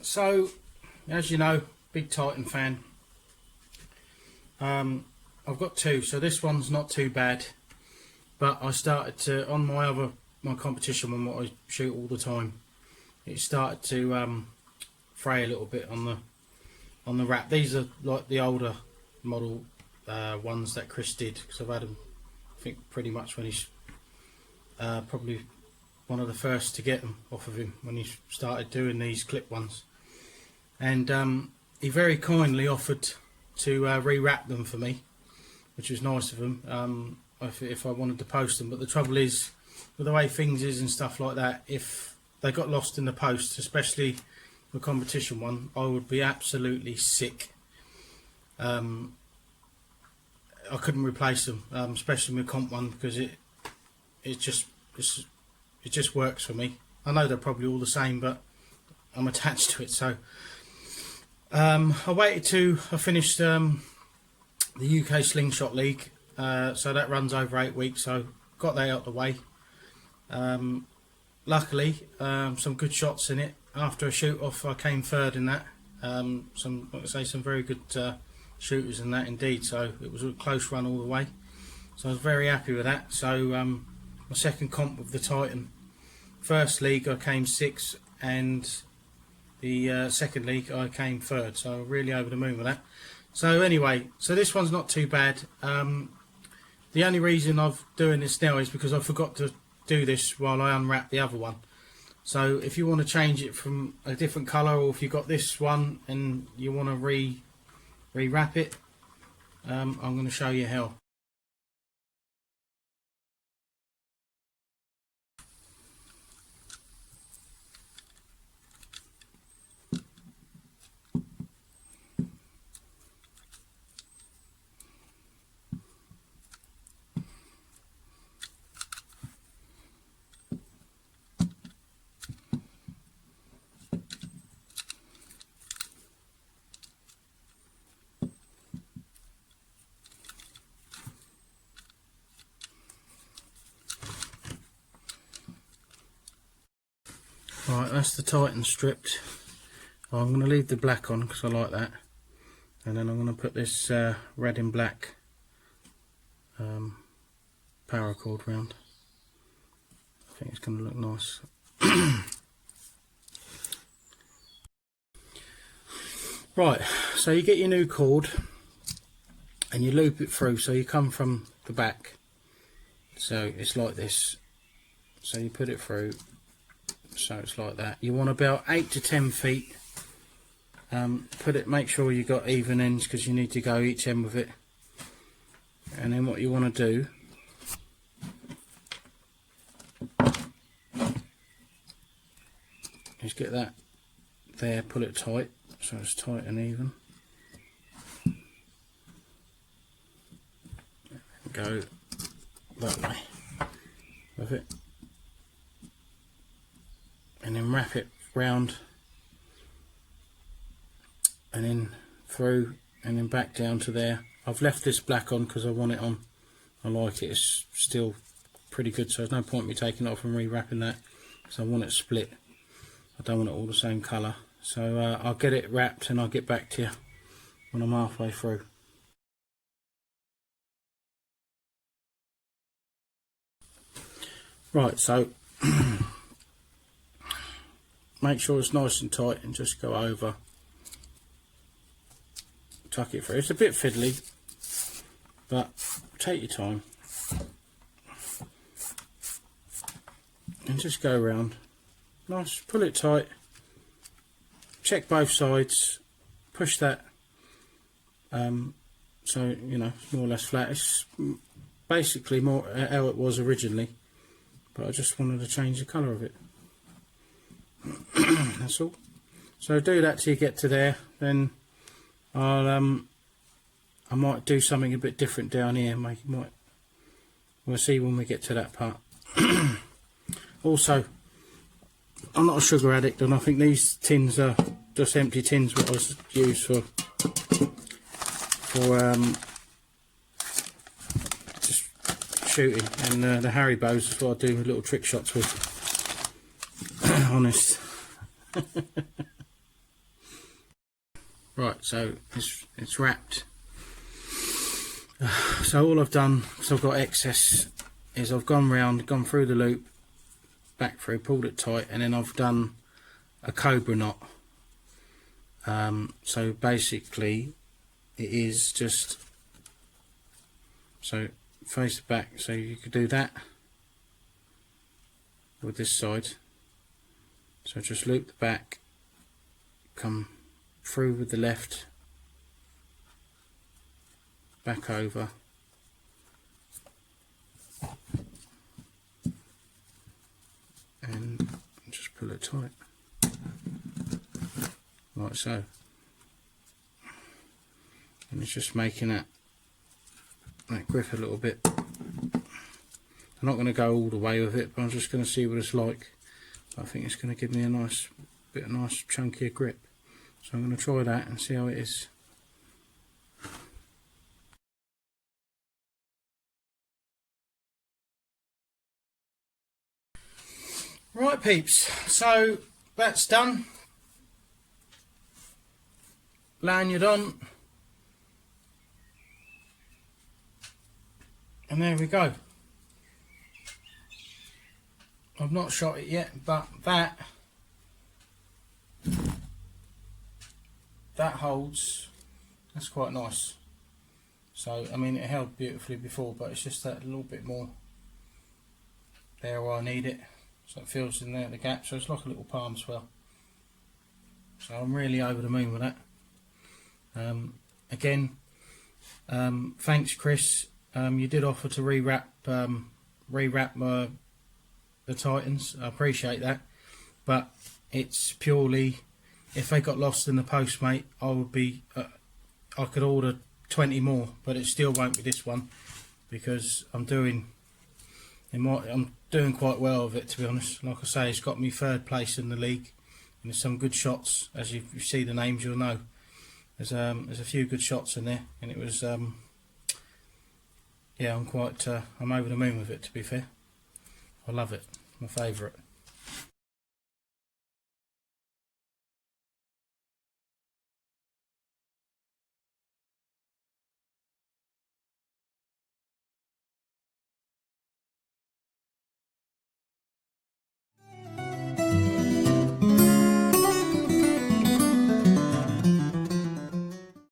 So as you know, big Titan fan. I've got two, so this one's not too bad, but I started to, on my competition one, what I shoot all the time, it started to fray a little bit on the wrap. These are like the older model ones that Chris did, because I've had them, I think, pretty much when he's probably one of the first to get them off of him when he started doing these clip ones. And he very kindly offered to rewrap them for me, which was nice of him, if I wanted to post them. But the trouble is, with the way things is and stuff like that, if they got lost in the post, especially the competition one, I would be absolutely sick. I couldn't replace them, especially my comp one, because it just works for me. I know they're probably all the same, but I'm attached to it. So I finished the UK Slingshot League, so that runs over 8 weeks, so got that out of the way. Luckily, some good shots in it. After a shoot off, I came third in that. Some very good shooters in that indeed, so it was a close run all the way, so I was very happy with that. So my second comp with the Titan, first league I came 6th, and the second league I came 3rd, so really over the moon with that. So anyway, so this one's not too bad. The only reason I'm doing this now is because I forgot to do this while I unwrap the other one. So if you want to change it from a different colour, or if you've got this one and you want to rewrap it, I'm going to show you how. Right, that's the Titan stripped. I'm going to leave the black on because I like that, and then I'm going to put this red and black paracord round. I think it's going to look nice. Right, so you get your new cord and you loop it through, so you come from the back, so it's like this, so you put it through. So it's like that. You want about 8 to 10 feet. Make sure you got even ends, because you need to go each end with it. And then what you want to do is get that there, pull it tight, so it's tight and even. Go that way with it. And then wrap it round, and then through, and then back down to there. I've left this black on because I want it on. I like it. It's still pretty good, so there's no point me taking it off and rewrapping that, because I want it split. I don't want it all the same colour. So I'll get it wrapped and I'll get back to you when I'm halfway through. Right, so make sure it's nice and tight, and just go over, tuck it through. It's a bit fiddly, but take your time and just go around. Nice, pull it tight, check both sides, push that, so you know it's more or less flat. It's basically more how it was originally, but I just wanted to change the colour of it. That's all. So do that till you get to there. Then I might do something a bit different down here. We'll see when we get to that part. Also, I'm not a sugar addict, and I think these tins are just empty tins what I was used for just shooting, and the Haribos is what I do little trick shots with. Honest. Right, so it's wrapped. So all I've done, because I've got excess, is I've gone through the loop, back through, pulled it tight, and then I've done a cobra knot. So basically it is just, so face the back, so you could do that with this side. So just loop the back, come through with the left, back over, and just pull it tight, like so. And it's just making that grip a little bit. I'm not going to go all the way with it, but I'm just going to see what it's like. I think it's going to give me a nice chunkier grip. So I'm going to try that and see how it is. Right peeps, so that's done. Lanyard on. And there we go. I've not shot it yet, but that holds. That's quite nice. So I mean, it held beautifully before, but it's just that little bit more there where I need it, so it fills in there the gap. So it's like a little palm swell. So I'm really over the moon with that. Again, thanks Chris. You did offer to rewrap the Titans. I appreciate that, but it's purely if they got lost in the post, mate. I would be I could order 20 more, but it still won't be this one, because I'm doing quite well with it, to be honest. Like I say, it's got me 3rd place in the league, and there's some good shots. As you see the names, you'll know there's a few good shots in there, and it was yeah, I'm over the moon with it, to be fair. I love it, my favourite.